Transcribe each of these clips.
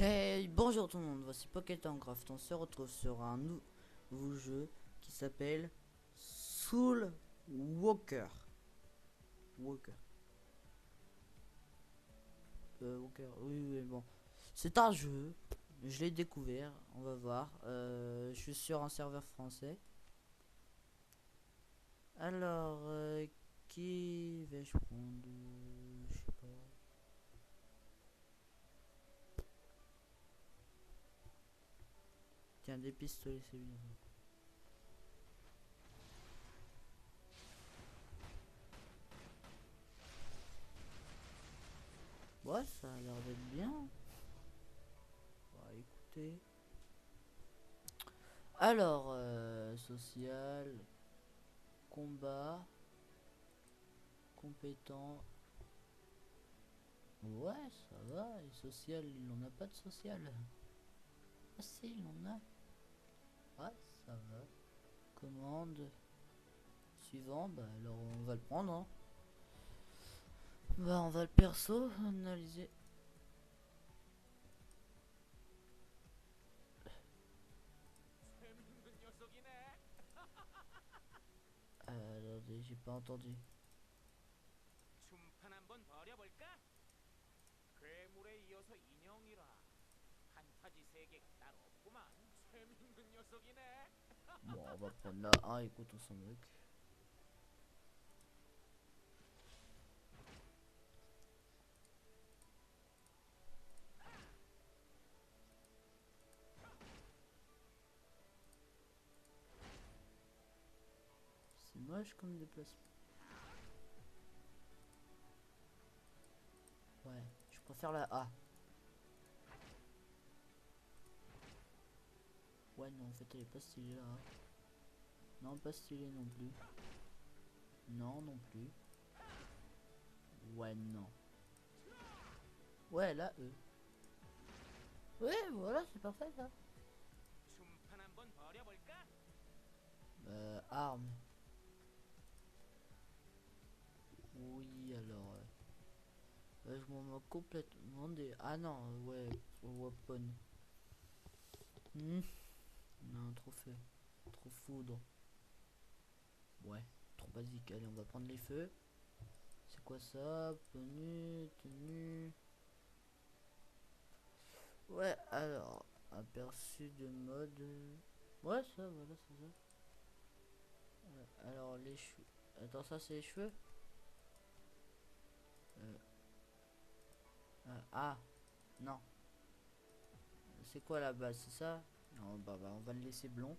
Hey, bonjour tout le monde, voici Pocket Craft. On se retrouve sur un nouveau jeu qui s'appelle Soul Walker. Walker. Walker, oui, oui, bon. C'est un jeu, je l'ai découvert, on va voir. Je suis sur un serveur français. Alors, qui vais-je prendre? Je sais pas. Tiens, des pistolets, c'est bien. Ouais, ça a l'air d'être bien. Bah, écoutez. Alors, social, combat, compétent. Ouais, ça va. Et social, il en a pas de social. Ah si, il en a. Ouais, ça va. Commande. Suivant, bah alors on va le prendre. Hein. Bah on va le perso, analyser. Attendez, j'ai pas entendu. 춤판 한번 벌여볼까? 괴물에 이어서 인형이라 판타지 세계가 따로 없구만. 재밌는 녀석이네. Bon, on va prendre la 1, écoute, on s'en moque. C'est moche comme déplacement. Ouais, je préfère la A. Ouais, non, en fait, elle est pas stylée là. Non, pas stylée non plus. Non, non plus. Ouais, non. Ouais, là, E. Ouais, voilà, c'est parfait ça. 춤판 한번 벌여볼까? Arme. Oui, alors. Je m'en moque complètement des. Ah non, ouais, weapon. Hmm. Non, trop fait. Trop foudre. Ouais, trop basique. Allez, on va prendre les feux. C'est quoi ça? Tenue, tenue. Ouais, alors. Aperçu de mode. Ouais, ça, voilà, c'est ça. Alors, les cheveux. Attends, ça, c'est les cheveux? Euh, ah, non. C'est quoi la base? C'est ça? Non, bah, on va le laisser blond.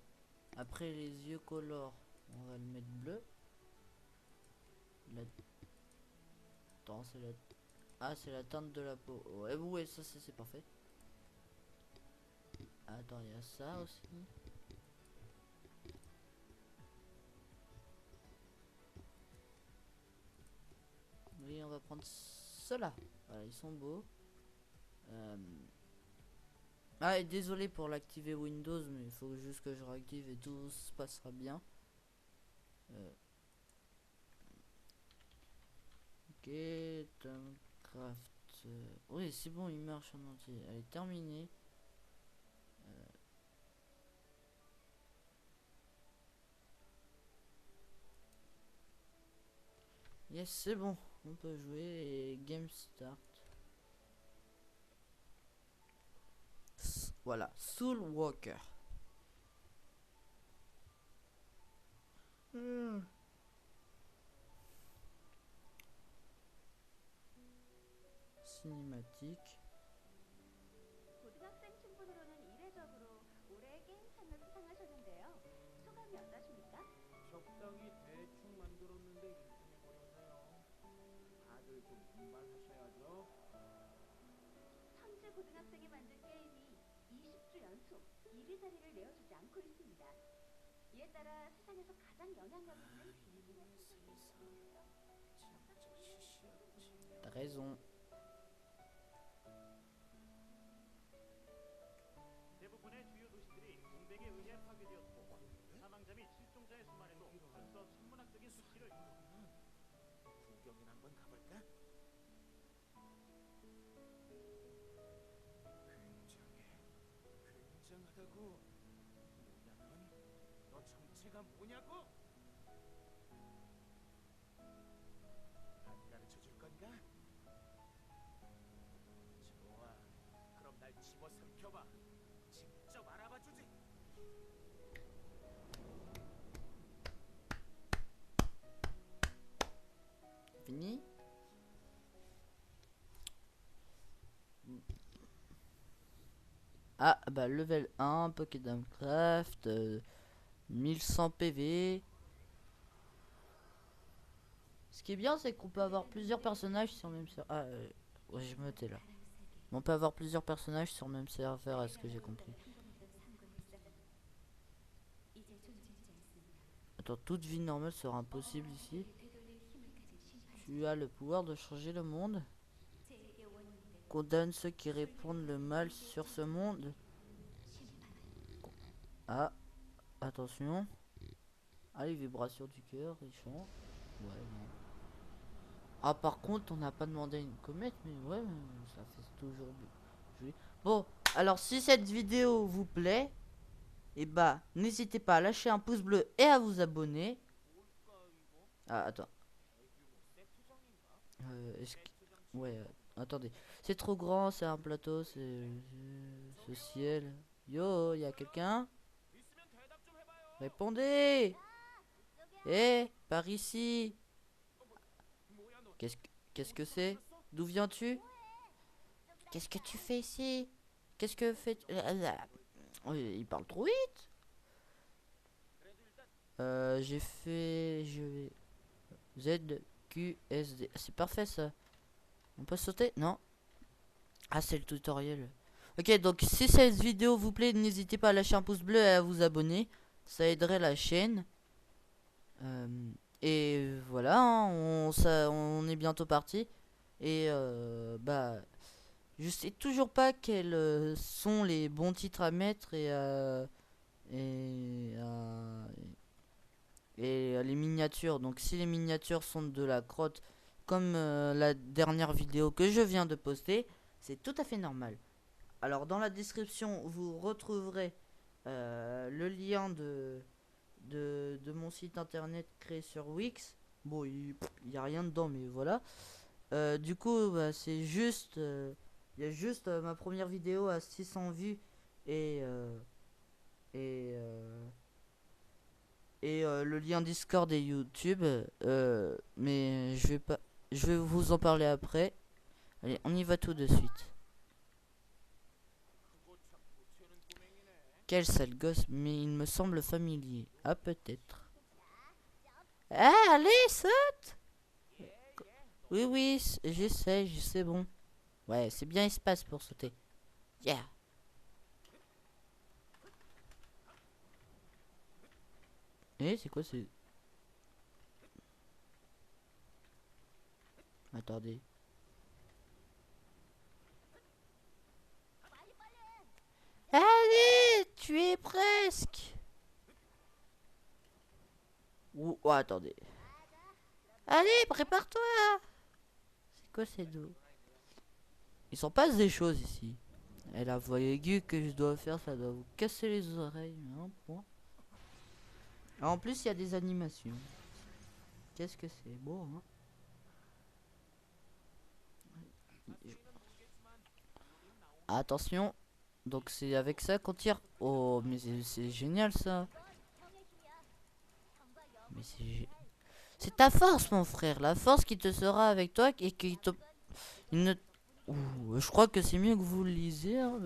Après, les yeux color. On va le mettre bleu. La... Attends, c'est la... Ah, c'est la teinte de la peau. Ouais, ouais, ça, c'est parfait. Attends, il y a ça aussi. Oui, on va prendre cela. Voilà, ils sont beaux. Euh, Ah, et désolé pour l'activer Windows, mais il faut juste que je réactive et tout se passera bien. Euh, Ok, Craft. Oui, c'est bon, il marche en entier. Elle est terminée. Yes, c'est bon. On peut jouer et game start. Voilà, Soul Walker. Hmm. Cinématique. 고등학생 친구들로는 이례적으로 올해의 게임상을 수상하셨는데요. 소감이 어떠십니까? 적당히 대충 만들었는데 1등 해버렸네요. 다들 좀 분발하셔야죠. 천재 고등학생이 만든 게임이 20주 연속 1위 자리를 내어주지 않고 있습니다. 이에 따라 세상에서 가장 영향력 있는 게임의 수준이 높은데요. T'as raison. 대부분의 주요 도시들이 공백에 의해 파괴되었고 사망자 및 실종자의 수만에도 벌써 천문학적인 수치를 구경이나 한번 가볼까? 굉장히 있다고. 뭐냐 너 정체가 뭐냐고? 안 가르쳐 줄 건가? 좋아. 그럼 날 집어삼켜봐. 직접 알아봐 주지. Fini. Ah bah level 1, Pokédam Craft, 1100 PV. Ce qui est bien, c'est qu'on peut avoir plusieurs personnages sur le même serveur. Ah, ouais, je me tais là. On peut avoir plusieurs personnages sur le même serveur, à ce que j'ai compris. Attends, toute vie normale sera impossible ici. Tu as le pouvoir de changer le monde. Condamne ceux qui répandent le mal sur ce monde. Ah, attention. Ah, les vibrations du cœur, ils chantent. Ouais, non. Ah, par contre, on n'a pas demandé une comète, mais ouais, ça fait toujours joli. Bon, alors si cette vidéo vous plaît, et bah, n'hésitez pas à lâcher un pouce bleu et à vous abonner. Ah, attends. Est-ce que... Ouais, attendez. C'est trop grand, c'est un plateau, c'est... ce ciel. Yo, y a quelqu'un? Répondez! Eh, par ici! Qu'est-ce que c'est? D'où viens-tu? Qu'est-ce que tu fais ici? Qu'est-ce que fait... Il parle trop vite. J'ai fait... Je vais... Z, Q, S, D. C'est parfait ça. On peut sauter? Non. Ah, c'est le tutoriel. Ok, donc si cette vidéo vous plaît, n'hésitez pas à lâcher un pouce bleu et à vous abonner. Ça aiderait la chaîne. Et voilà, hein, on est bientôt parti. Et bah, je sais toujours pas quels sont les bons titres à mettre et, les miniatures. Donc si les miniatures sont de la crotte, comme la dernière vidéo que je viens de poster, c'est tout à fait normal. Alors dans la description, vous retrouverez le lien de mon site internet créé sur Wix. Bon, il n'y a rien dedans, mais voilà. Du coup, bah, c'est juste... Il y a juste ma première vidéo à 600 vues et... et le lien Discord et YouTube. Mais je vais pas... Je vais vous en parler après. Allez, on y va tout de suite. Quel sale gosse, mais il me semble familier. Ah, peut-être. Ah, allez, saute! Oui, oui, j'essaie, c'est bon. Ouais, c'est bien espace pour sauter. Yeah. Eh, c'est quoi, c'est... Attendez. Allez, tu es presque. Ouh, oh, attendez. Allez, prépare-toi. C'est quoi ces dos? Il s'en passe des choses ici. Et la voix aiguë que je dois faire, ça doit vous casser les oreilles. Hein, point. En plus, il y a des animations. Qu'est-ce que c'est beau, hein? Attention. Donc c'est avec ça qu'on tire. Oh, mais c'est génial ça. Mais c'est ta force, mon frère. La force qui te sera avec toi et qui te... Il ne... Ouh, je crois que c'est mieux que vous le lisez. Hein.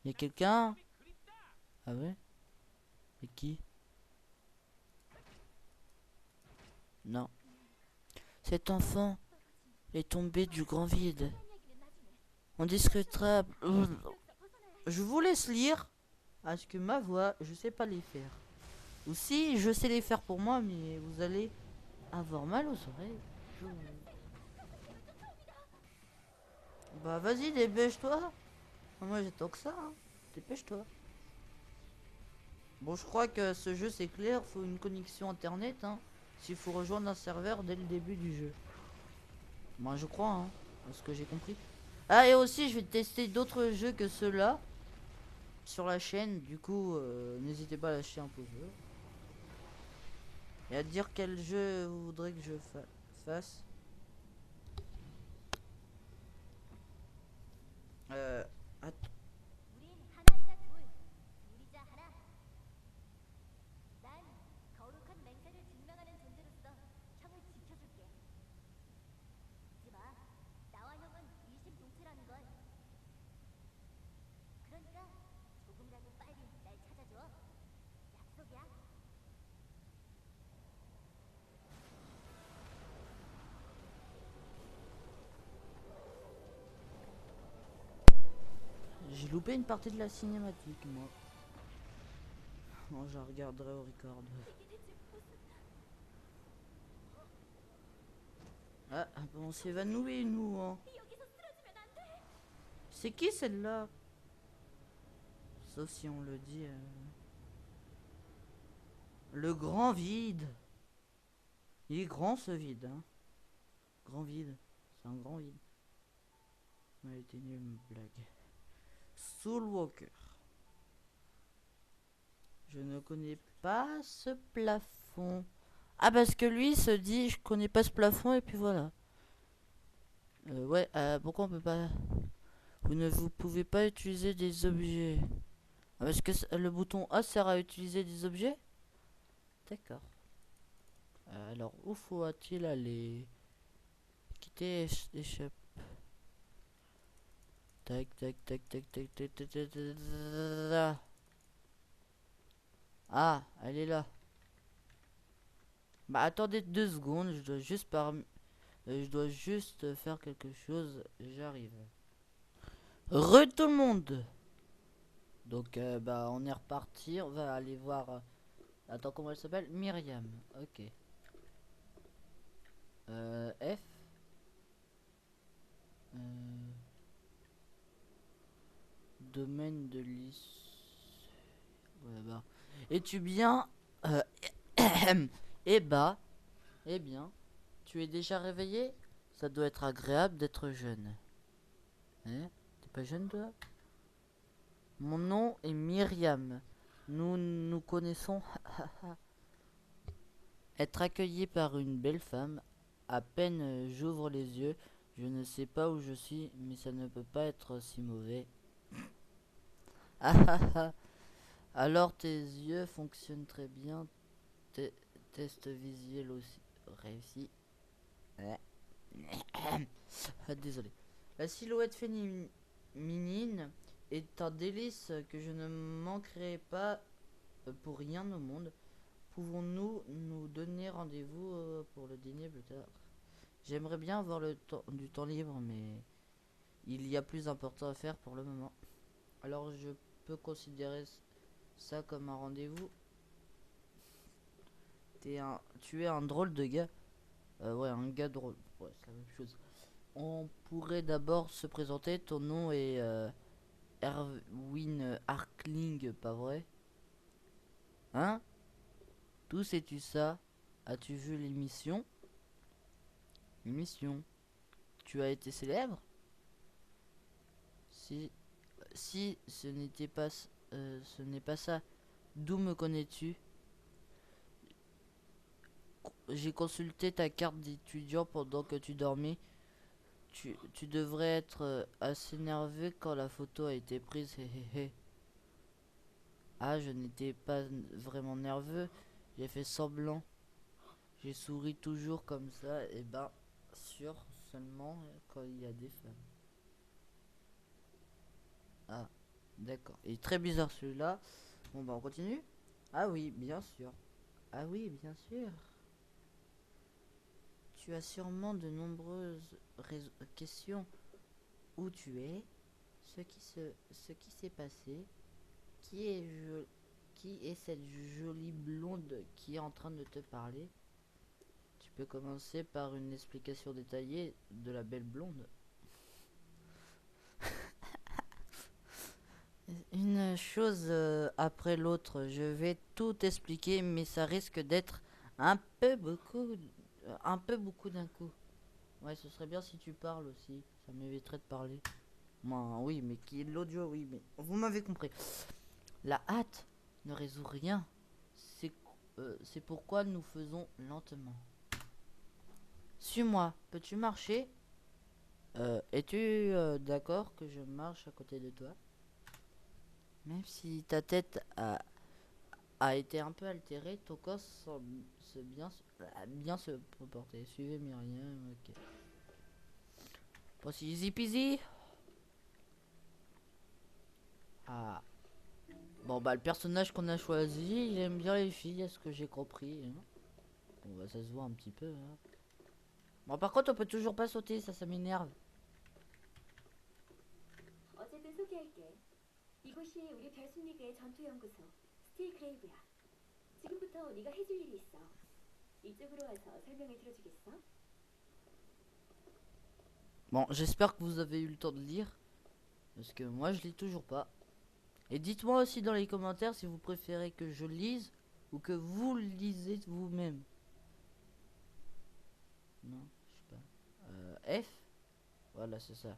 Il y a quelqu'un? Ah ouais? Et qui? Non. Cet enfant est tombé du grand vide. On discutera... Je vous laisse lire. Parce que ma voix, je sais pas les faire. Ou si, je sais les faire pour moi, mais vous allez avoir mal aux oreilles. Bah vas-y, dépêche-toi. Moi j'attends que ça. Hein. Dépêche-toi. Bon, je crois que ce jeu c'est clair. Faut une connexion internet. Hein, s'il faut rejoindre un serveur dès le début du jeu. Moi je crois, hein, à ce que j'ai compris. Ah, et aussi je vais tester d'autres jeux que ceux-là sur la chaîne. Du coup, n'hésitez pas à lâcher un pouce bleu. Et à dire quel jeu vous voudrez que je fasse. Attends. 우린 하나이자 둘, 둘이자 하나. 난 거룩한 맹세를 증명하는 존재로서 형을 지켜줄게. 잊지 마. 나와 형은 일심동체라는 걸. 그러니까 조금이라도 빨리 날 찾아줘. 약속이야. J'ai loupé une partie de la cinématique, moi. Bon, je la regarderai au record. Ah, on s'est évanoui, nous, hein. 여기서 쓰러지면 안 돼. C'est qui celle-là? Sauf si on le dit. Le grand vide. Il est grand ce vide, hein. Grand vide. C'est un grand vide. Elle était nulle, ma blague. Soulwalker. Je ne connais pas ce plafond. Ah, parce que lui se dit je connais pas ce plafond et puis voilà. Ouais, pourquoi on peut pas. Vous pouvez pas utiliser des objets. Ah, parce que le bouton A sert à utiliser des objets. D'accord. Alors, où faut-il aller? Quitter échappe. Tac, tac, tac, tac, tac, tac, tac, tac, tac. Ah, elle est là. Bah, attendez 2 secondes, je dois juste faire quelque chose. J'arrive. Tout le monde. Donc, bah, on est reparti. On va aller voir. Attends, comment elle s'appelle? Myriam. Ok. F. Domaine de l'issue. Ouais, bah. Es-tu bien? Eh bah. Eh bien. Tu es déjà réveillé? Ça doit être agréable d'être jeune. Hein? T'es pas jeune, toi? Mon nom est Myriam. Nous nous connaissons. Être accueilli par une belle femme. À peine j'ouvre les yeux. Je ne sais pas où je suis, mais ça ne peut pas être si mauvais. Alors tes yeux fonctionnent très bien. Test visuel aussi réussi. Désolé. La silhouette féminine est un délice que je ne manquerai pas pour rien au monde. Pouvons-nous nous donner rendez-vous pour le dîner plus tard? J'aimerais bien avoir du temps libre, mais il y a plus important à faire pour le moment. Alors je peux considérer ça comme un rendez-vous. Tu es un drôle de gars. Ouais, un gars drôle. Ouais, c'est la même chose. On pourrait d'abord se présenter. Ton nom est Erwin Arkling, pas vrai? Hein? D'où sais-tu ça? As-tu vu l'émission? L'émission. Tu as été célèbre? Si ce n'était pas ce n'est pas ça. D'où me connais-tu? J'ai consulté ta carte d'étudiant pendant que tu dormais. Tu devrais être assez nerveux quand la photo a été prise. Ah, je n'étais pas vraiment nerveux. J'ai fait semblant. J'ai souri toujours comme ça. Et ben, sûr, seulement quand il y a des femmes. Ah, d'accord. Il est très bizarre celui-là. Bon, bah, on continue. Ah oui, bien sûr. Ah oui, bien sûr. Tu as sûrement de nombreuses questions. Où tu es? Ce qui s'est passé? Qui est cette jolie blonde qui est en train de te parler? Tu peux commencer par une explication détaillée de la belle blonde. Une chose après l'autre, je vais tout expliquer, mais ça risque d'être un peu beaucoup d'un coup. Ouais, ce serait bien si tu parles aussi. Ça m'éviterait de parler. Moi, oui, mais qui est de l'audio, oui, mais vous m'avez compris. La hâte ne résout rien. C'est pourquoi nous faisons lentement. Suis-moi. Peux-tu marcher? Es-tu d'accord que je marche à côté de toi? Même si ta tête a été un peu altérée, ton corps semble bien se comporter. Suivez Myriam, ok. Pas si easy peasy. Ah. Bon bah le personnage qu'on a choisi, il aime bien les filles, est-ce que j'ai compris, hein. Bon bah ça se voit un petit peu, hein. Bon par contre on peut toujours pas sauter, ça m'énerve. 어쨌든 소개할게. 이곳이 우리 별순리그의 전투연구소, 스틸그레이브야. 지금부터 네가 해줄 일이 있어. 이쪽으로 와서 설명을 들어주겠어? Bon j'espère que vous avez eu le temps de lire, parce que moi je lis toujours pas. Et dites-moi aussi dans les commentaires si vous préférez que je lise ou que vous lisez vous-même. Non, je sais pas. F. Voilà, c'est ça.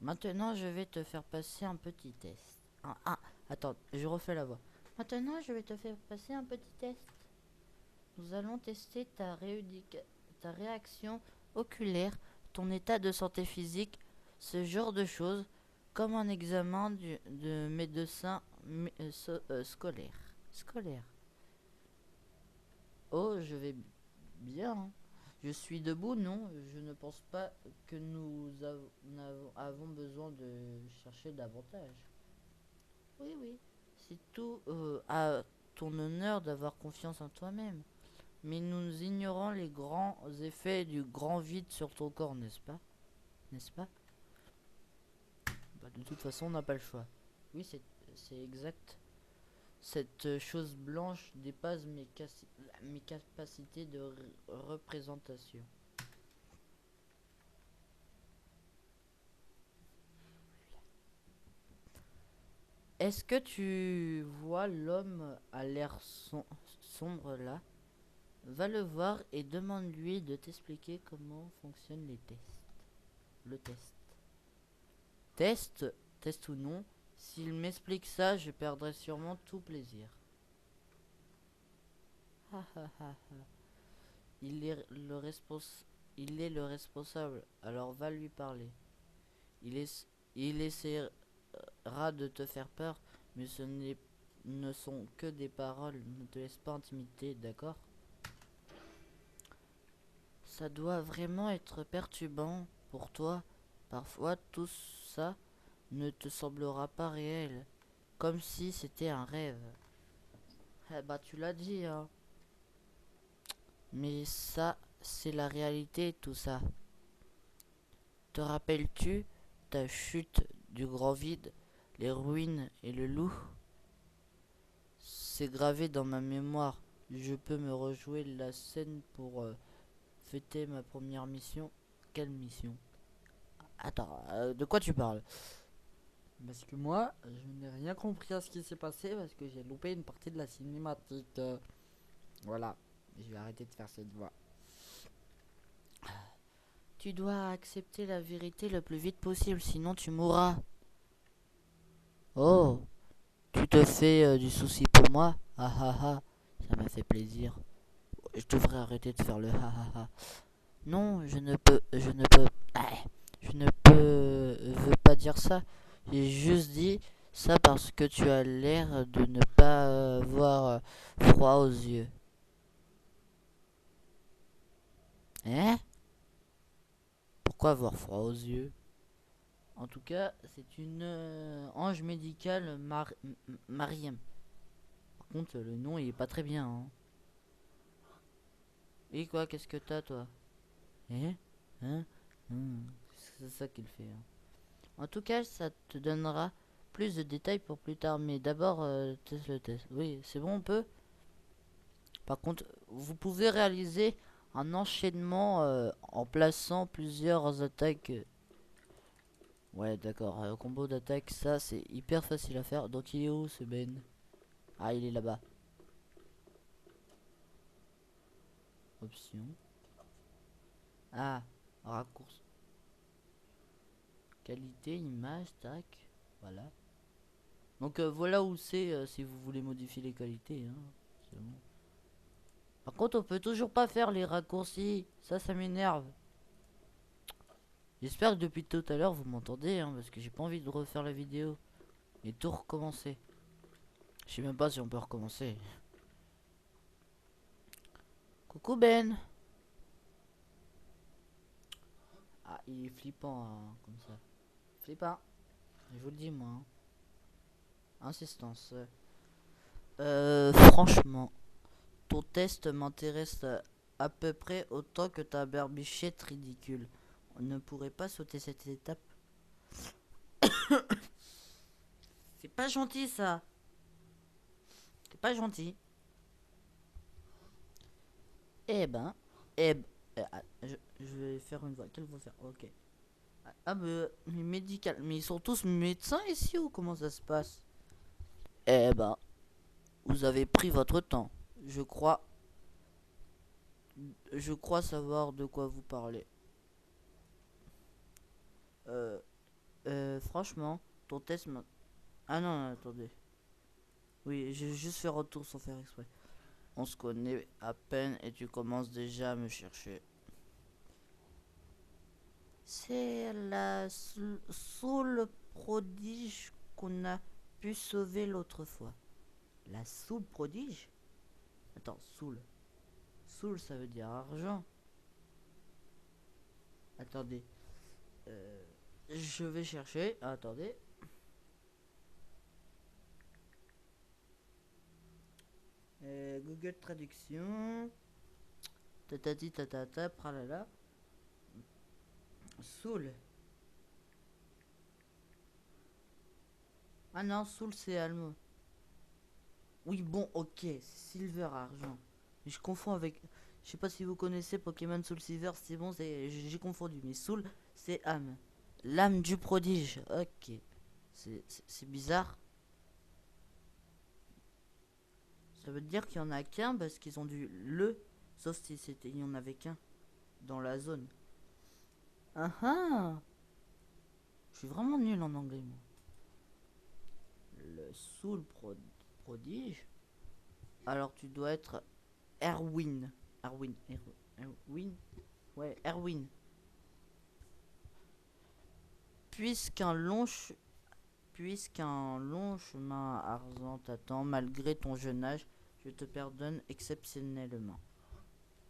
Maintenant, je vais te faire passer un petit test. Attends, je refais la voix. Maintenant, je vais te faire passer un petit test. Nous allons tester ta réaction oculaire, ton état de santé physique, ce genre de choses, comme un examen de médecin scolaire. Oh, je vais bien, hein. Je suis debout, non? Je ne pense pas que nous avons besoin de chercher davantage. Oui. C'est tout à ton honneur d'avoir confiance en toi-même. Mais nous ignorons les grands effets du grand vide sur ton corps, n'est-ce pas? Bah, de toute façon, on n'a pas le choix. Oui, c'est exact. Cette chose blanche dépasse mes capacités de représentation. Est-ce que tu vois l'homme à l'air sombre là? Va le voir et demande-lui de t'expliquer comment fonctionnent les tests. Le test. Test ou non, s'il m'explique ça, je perdrai sûrement tout plaisir. Il est le responsable, alors va lui parler. Il essaiera de te faire peur, mais ne sont que des paroles. Ne te laisse pas intimider, d'accord? Ça doit vraiment être perturbant pour toi. Parfois, tout ça ne te semblera pas réel, comme si c'était un rêve. Eh bah, tu l'as dit, hein. Mais ça, c'est la réalité, tout ça. Te rappelles-tu ta chute du grand vide, les ruines et le loup? C'est gravé dans ma mémoire. Je peux me rejouer la scène pour fêter ma première mission. Quelle mission? Attends, de quoi tu parles? Parce que moi, je n'ai rien compris à ce qui s'est passé parce que j'ai loupé une partie de la cinématique. Voilà, je vais arrêter de faire cette voix. Tu dois accepter la vérité le plus vite possible, sinon tu mourras. Oh, tu te fais du souci pour moi? Ça m'a fait plaisir. Je devrais arrêter de faire le Non, je ne peux, veux pas dire ça. J'ai juste dit ça parce que tu as l'air de ne pas avoir froid aux yeux. Hein? Pourquoi avoir froid aux yeux? En tout cas, c'est une ange médicale Mariam. Par contre, le nom il est pas très bien, hein. Et quoi, qu'est-ce que t'as toi? Hein? C'est ça qu'il fait, hein. En tout cas, ça te donnera plus de détails pour plus tard. Mais d'abord, teste le test. Oui, c'est bon, on peut. Par contre, vous pouvez réaliser un enchaînement en plaçant plusieurs attaques. Ouais, d'accord. Combo d'attaque, ça, c'est hyper facile à faire. Donc, il est où, ce Ben? Ah, il est là-bas. Option. Ah, raccourci. Qualité, image, tac. Voilà. Donc voilà où c'est si vous voulez modifier les qualités. Hein. C'est bon. Par contre, on peut toujours pas faire les raccourcis. Ça m'énerve. J'espère que depuis tout à l'heure vous m'entendez, hein, parce que j'ai pas envie de refaire la vidéo et tout recommencer. Je sais même pas si on peut recommencer. Coucou Ben. Ah, il est flippant hein, comme ça. Flippant. Je vous le dis moi. Hein. Insistance. Franchement, ton test m'intéresse à peu près autant que ta barbichette ridicule. On ne pourrait pas sauter cette étape. C'est pas gentil ça. C'est pas gentil. Eh ben, eh ben, je vais faire une voix. Quelle voix faire? Ok. Ah mais médical. Mais ils sont tous médecins ici ou comment ça se passe? Eh ben, vous avez pris votre temps. Je crois savoir de quoi vous parlez. Franchement, ton test m'a... Ah non, non, attendez. Oui, j'ai juste fait retour sans faire exprès. On se connaît à peine et tu commences déjà à me chercher. C'est la soul prodige qu'on a pu sauver l'autre fois. La soul prodige? Attends, soul. Soul, ça veut dire argent. Attendez. Je vais chercher. Attendez. Google Traduction. Tatati tatata, pralala. Soul. Ah non, Soul c'est allemand. Oui, bon, ok, c'est Silver argent. Mais je confonds avec. Je sais pas si vous connaissez Pokémon Soul Silver, c'est bon, j'ai confondu. Mais Soul, c'est âme. L'âme du prodige. Ok. C'est bizarre. Ça veut dire qu'il y en a qu'un parce qu'ils ont dû le. Sauf si c'était, il y en avait qu'un dans la zone. Ah ah. Je suis vraiment nul en anglais, moi. Le Soul prodige. Alors tu dois être Erwin. Erwin. Ouais, Erwin. Puisqu'un long, puisqu'un long chemin argent t'attend, malgré ton jeune âge, je te pardonne exceptionnellement.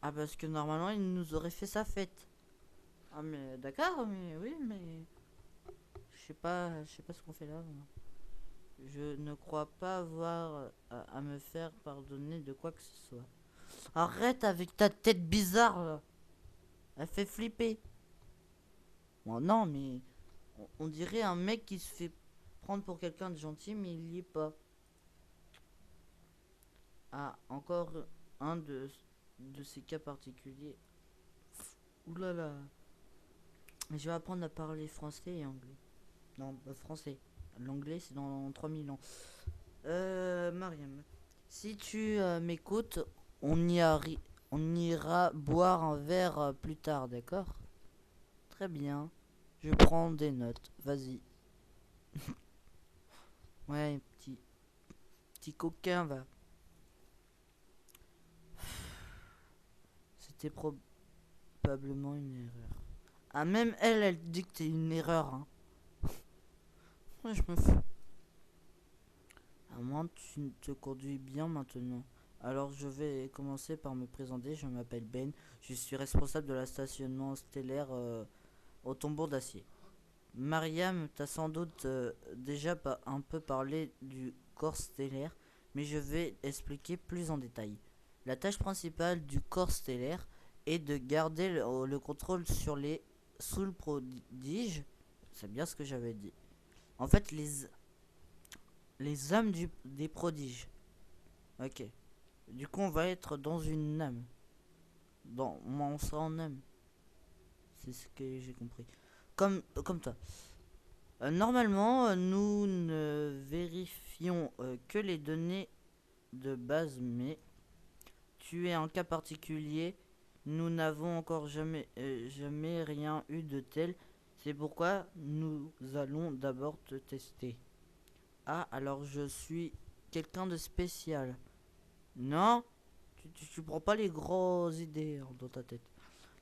Ah, parce que normalement, il nous aurait fait sa fête. Ah, mais d'accord, mais oui, mais. Je sais pas ce qu'on fait là. Je ne crois pas avoir à me faire pardonner de quoi que ce soit. Arrête avec ta tête bizarre là. Elle fait flipper. Bon, non, mais on dirait un mec qui se fait prendre pour quelqu'un de gentil, mais il y est pas. Ah, encore un de ces cas particuliers. Ouh là là. Je vais apprendre à parler français et anglais. Non, français. L'anglais, c'est dans 3000 ans. Mariam, si tu m'écoutes, on ira boire un verre plus tard, d'accord? Très bien. Je prends des notes. Vas-y. Ouais, petit coquin, va. C'était probablement une erreur. Ah, même elle dit que c'est une erreur, hein. Ouais, je me fous. À moins que tu te conduis bien maintenant. Alors je vais commencer par me présenter. Je m'appelle Ben. Je suis responsable de la stationnement stellaire au tombeau d'acier. Mariam t'a sans doute déjà un peu parlé du corps stellaire, mais je vais expliquer plus en détail. La tâche principale du corps stellaire est de garder le contrôle sur les sous prodiges. C'est bien ce que j'avais dit. En fait, les âmes des prodiges. Ok. Du coup, on va être dans une âme. On sera en âme. C'est ce que j'ai compris. Comme toi. Normalement, nous ne vérifions que les données de base, mais tu es un cas particulier Nous n'avons encore jamais rien eu de tel. C'est pourquoi nous allons d'abord te tester. Ah, alors je suis quelqu'un de spécial. Non, tu prends pas les grosses idées hein, dans ta tête.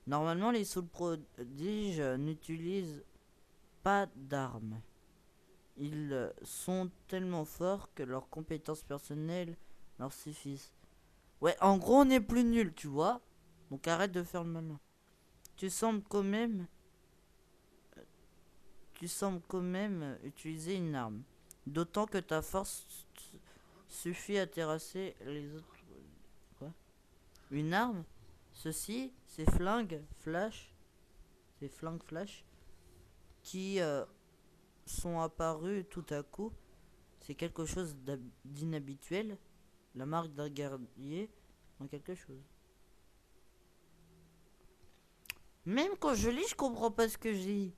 Normalement, les saules prodiges n'utilisent pas d'armes. Ils sont tellement forts que leurs compétences personnelles leur suffisent. Ouais, en gros, on est plus nul, tu vois. Donc arrête de faire le malin. Tu sembles quand même... Tu sembles quand même utiliser une arme. D'autant que ta force suffit à terrasser les autres... Quoi? Une arme? Ceci, ces flingues flash... Ces flingues flash... Qui sont apparus tout à coup. C'est quelque chose d'inhabituel. La marque d'un guerrier en quelque chose. Même quand je lis, je comprends pas ce que je lis.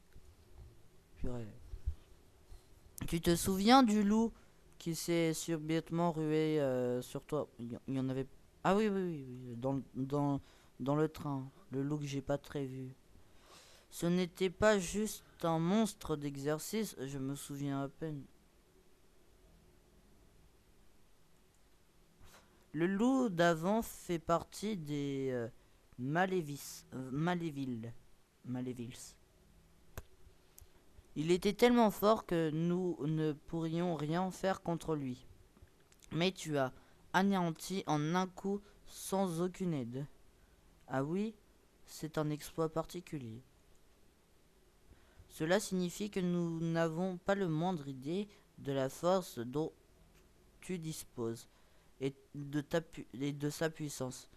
Purée. Tu te souviens du loup qui s'est subitement rué sur toi? Il y en avait... Ah oui, oui, oui, dans le train. Le loup que j'ai pas très vu. Ce n'était pas juste un monstre d'exercice, je me souviens à peine. Le loup d'avant fait partie des Malévils. Il était tellement fort que nous ne pourrions rien faire contre lui. Mais tu as anéanti en un coup sans aucune aide. Ah oui, c'est un exploit particulier. Cela signifie que nous n'avons pas le moindre idée de la force dont tu disposes et de sa puissance.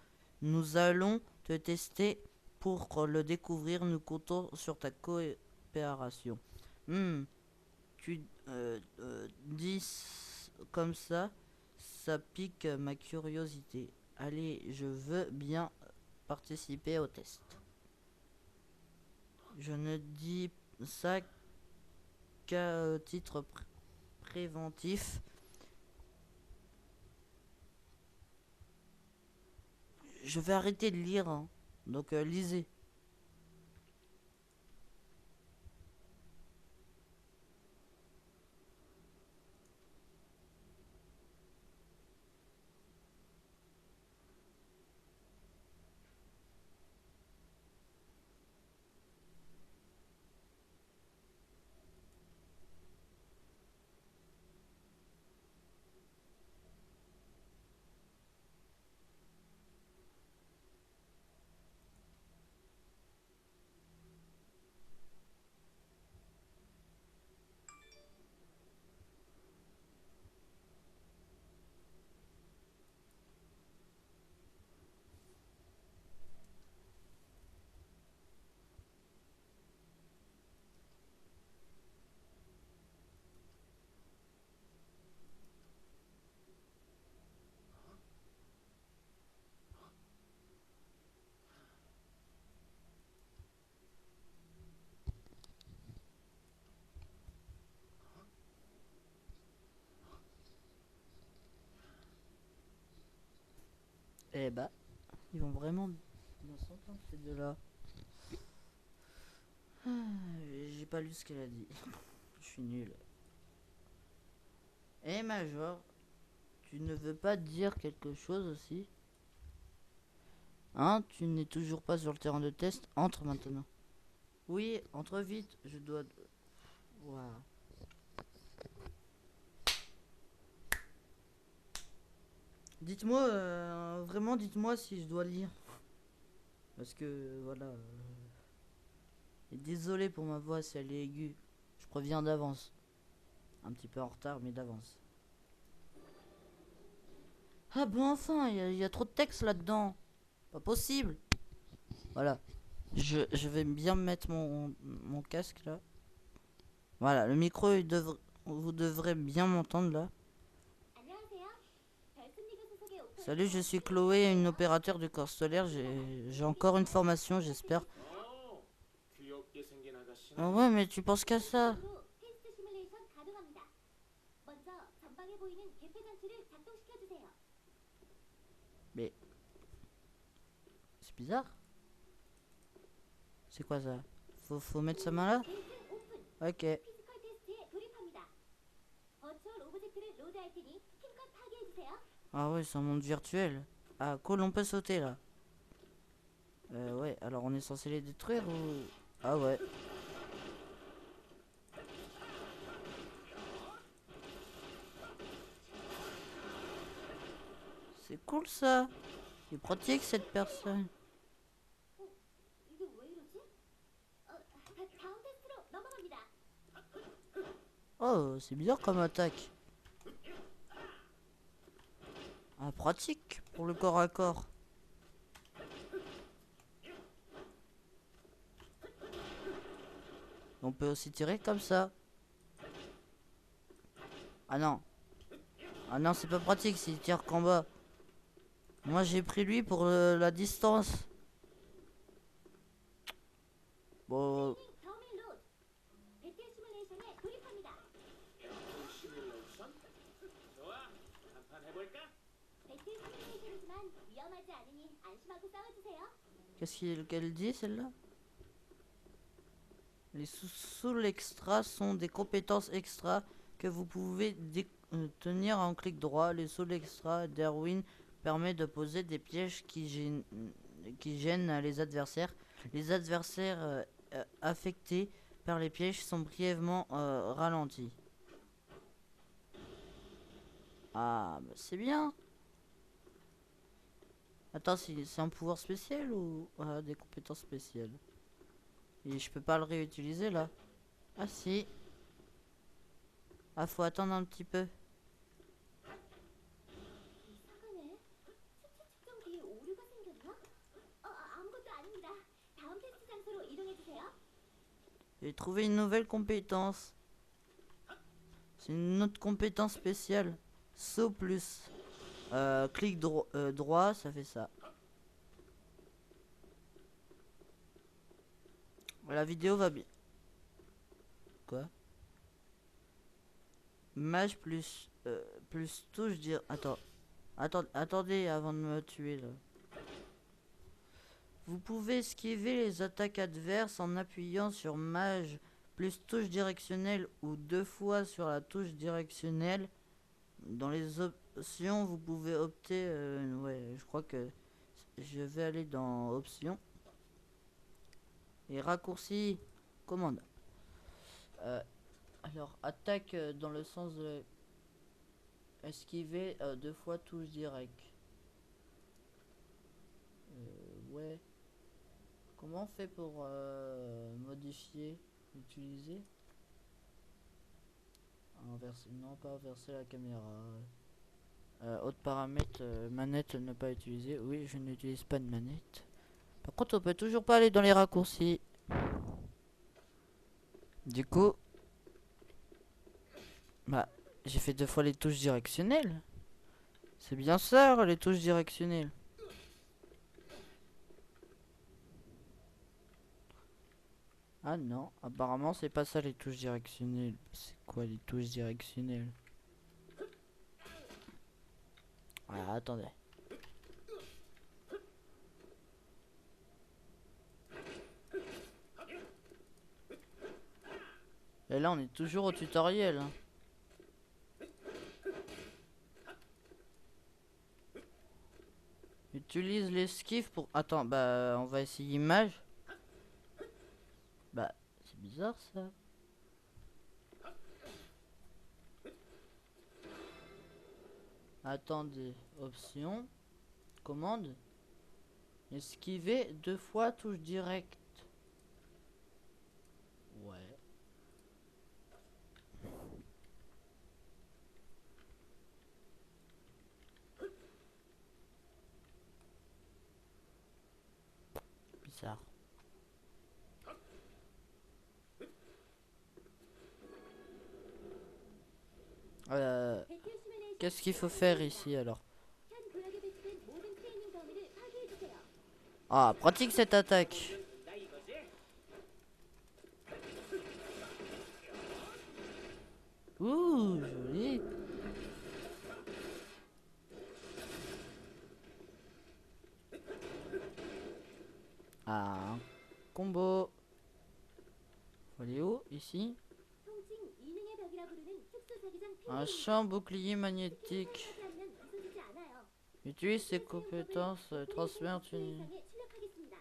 Nous allons te tester pour le découvrir. Nous comptons sur ta coopération. Tu dis comme ça pique ma curiosité. Allez, je veux bien participer au test. Je ne dis ça qu'à titre préventif. Je vais arrêter de lire, hein. Donc lisez. Eh bah, ils vont vraiment dans son temps, ces deux-là. J'ai pas lu ce qu'elle a dit. Je suis nul. Eh Major, tu ne veux pas dire quelque chose aussi? Hein, tu n'es toujours pas sur le terrain de test? Entre maintenant. Oui, entre vite, je dois... Waouh. Dites-moi, vraiment dites-moi si je dois lire. Parce que, voilà... Et désolé pour ma voix si elle est aiguë. Je préviens d'avance. Un petit peu en retard, mais d'avance. Ah bon, enfin, il y a trop de texte là-dedans. Pas possible. Voilà. Je vais bien mettre mon casque là. Voilà, le micro, vous devrez bien m'entendre là. Salut, je suis Chloé, une opérateur du corps solaire. J'ai encore une formation, j'espère. Ah ouais, mais tu penses qu'à ça. Mais... C'est bizarre. C'est quoi ça? Faut mettre sa main là? 계획은 오픈. Ok. 피지컬 테스트에 돌입합니다. 버추얼 오브젝트를 로드할 테니 힘껏 파괴해 주세요. Ah ouais, c'est un monde virtuel. Ah cool, on peut sauter là. Ouais, alors on est censé les détruire ou... Ah ouais. C'est cool ça. Il est pratique cette personne. 이게 왜 이러지? 다음 테스트로 넘어갑니다. Oh, c'est bizarre comme attaque. Ah, pratique pour le corps à corps. On peut aussi tirer comme ça. Ah non. Ah non, c'est pas pratique s'il tire qu'en bas. Moi j'ai pris lui pour la distance. Bon, 트레이닝 더밀 로드. 배틀 시뮬레이션에 돌입합니다. 시뮬레이션? 좋아, 한판 해볼까? 배틀 시뮬레이션이지만 위험하지 않으니 안심하고 싸워주세요. qu'elle dit celle-là? Les sous extras sont des compétences extra que vous pouvez tenir en clic droit. Les sauts extra d'Erwin permet de poser des pièges qui gênent les adversaires. Les adversaires affectés par les pièges sont brièvement ralentis. Ah, bah c'est bien. Attends, c'est un pouvoir spécial ou des compétences spéciales? Et je peux pas le réutiliser là. Ah si. Ah, faut attendre un petit peu. 이상하네. 수치 측정기에 오류가 생겼나? 아무것도 아닙니다. 다음 테스트 장소로 이동해 주세요. J'ai trouvé une nouvelle compétence. C'est une autre compétence spéciale. Saut plus. Clic droit, ça fait ça. La vidéo va bien. Quoi? Mage plus plus touche dire. Attendez avant de me tuer là. Vous pouvez esquiver les attaques adverses en appuyant sur mage plus touche directionnelle ou 2 fois sur la touche directionnelle. Dans les options, vous pouvez opter. Ouais, je crois que je vais aller dans options et raccourci commande. Alors attaque dans le sens de esquiver 2 fois touche direct. Ouais. Comment on fait pour modifier, utiliser? Inverser, non pas inverser la caméra. Autre paramètre, manette ne pas utiliser. Oui, je n'utilise pas de manette. Par contre, on peut toujours pas aller dans les raccourcis. Du coup, bah, j'ai fait 2 fois les touches directionnelles. C'est bien ça, les touches directionnelles. Ah non, apparemment c'est pas ça les touches directionnelles. C'est quoi les touches directionnelles? Ah, attendez. Et là on est toujours au tutoriel. Hein. Utilise l'esquive pour... Attends, bah on va essayer image. Bah, c'est bizarre ça. Attendez, option, commande, esquiver 2 fois touche directe. Ouais. Bizarre. 배틀 시뮬레이션 Qu'est-ce qu'il faut faire ici alors? 현 구역에 배치된 모든 트레이닝 더미를 파괴해 주세요. Ah, pratique cette attaque. 나 이거지? Ouh, joli. Ah. combo. Faut aller où? Ici. 통칭 이능의 벽이라 부르는 특수 자기장 Un 필드 champ bouclier magnétique. 하지 않으면 부서지지 않아요. Utilise ses compétences, transfère 수 une... 이상에 출력하겠습니다.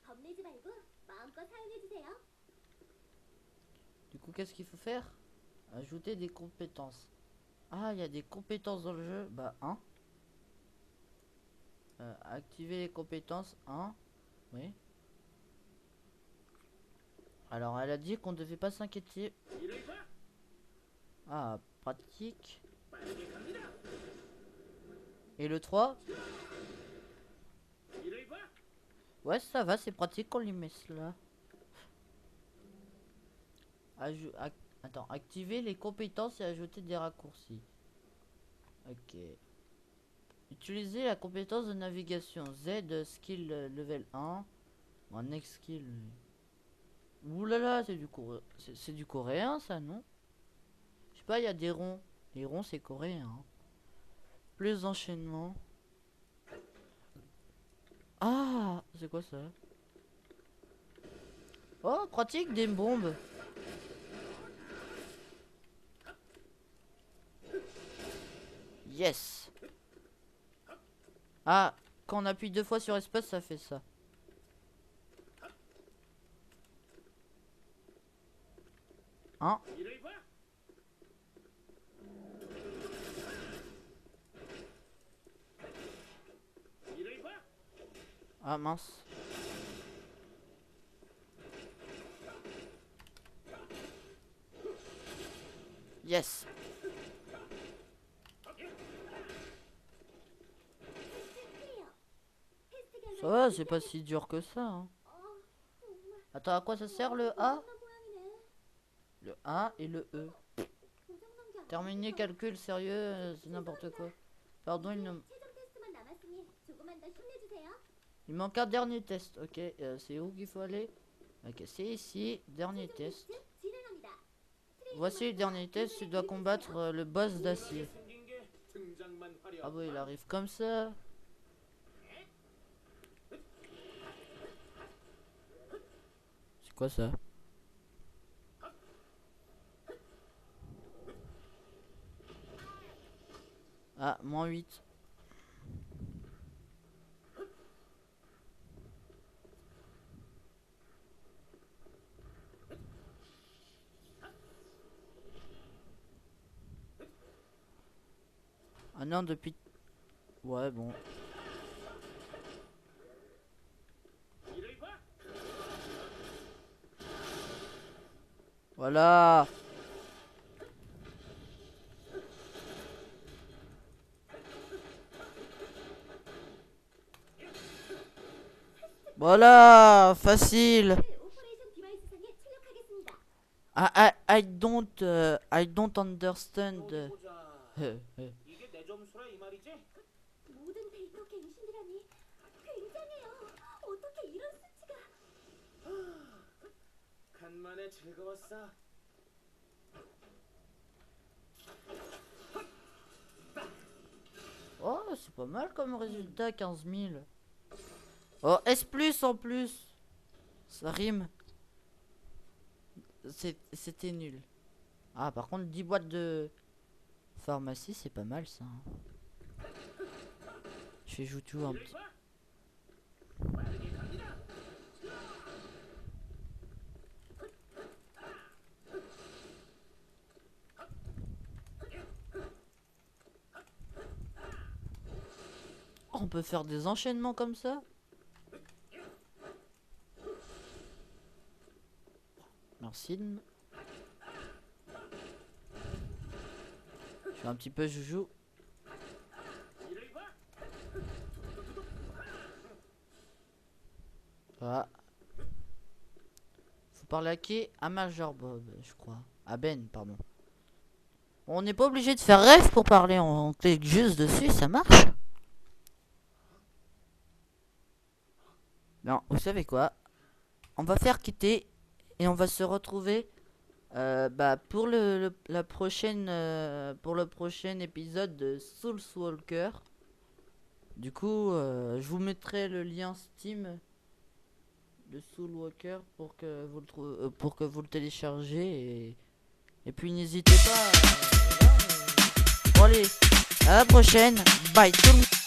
겁내지 말고 마음껏 사용해 주세요. Du coup, qu'est-ce qu'il faut faire? Ajouter des compétences. Ah, il y a des compétences dans le jeu. Bah, 1. Activer les compétences 1. Oui. Alors, elle a dit qu'on devait pas s'inquiéter. 이를 봐. Ah, pratique. 빠르게 갑니다. Et le 3? 이를 봐. Ouais, ça va, c'est pratique qu'on les met cela. Attends, activer les compétences et ajouter des raccourcis. Ok. Utiliser la compétence de navigation Z skill level 1. Bon, next skill. Ouh là là, c'est du coréen ça, non? Je sais pas, il y a des ronds. Les ronds c'est coréen. Hein. Plus d'enchaînement. Ah, c'est quoi ça? Oh, pratique des bombes. Yes. Ah, quand on appuie 2 fois sur espace, ça fait ça. Hein? 이를 봐. 이를 봐. Ah mince. Yes. 클리어. 테스트 결과 Ça va, c'est pas si dur que ça. Hein. 정말 Attends, à quoi ça sert le A? 고장난 모양이네. Le A et le E. 고장난 게 Terminer calcul sérieux, c'est n'importe quoi. Pardon, 최종 테스트만 남았으니 조금만 더 힘내주세요. il manque un dernier test. Ok, c'est où qu'il faut aller? Ok, c'est ici. Dernier test. 테스트 진행합니다. Voici le dernier test. Tu dois combattre le boss d'acier. 생긴 게 등장만 화려한. Ah bah il arrive comme ça. C'est quoi ça? Ah, moins 8. Ah non, depuis... Ouais, bon. 이를 봐. Voilà. Voilà, facile. 오퍼레이션 디바이스상에 출력하겠습니다. I don't understand. 어디 보자. 이게 내 점수라 이 말이지? 모든 데이터 갱신이라니 굉장해요. 어떻게 이런 수치가? 간만에 즐거웠어. Oh, c'est pas mal comme résultat, 15 000. Oh, S plus en plus. Ça rime. C'était nul. Ah, par contre, 10 boîtes de pharmacie, c'est pas mal ça. Hein. Je fais jouer tout un 이를 petit. 봐. 빠르게 갑니다. Oh, on peut faire des enchaînements comme ça. Merci. Je suis un petit peu joujou. 이를 봐. Voilà. Faut parler à qui? À Major Bob, je crois. À Ben, pardon. On n'est pas obligé de faire rêve pour parler. On clique juste dessus, ça marche. Non, vous savez quoi? On va faire quitter et on va se retrouver pour la prochaine pour le prochain épisode de Soulswalker. Du coup, je vous mettrai le lien Steam de Soul Walker pour que vous pour que vous le téléchargez et puis n'hésitez pas. Voilà, bon allez, à la prochaine. Bye tout le monde.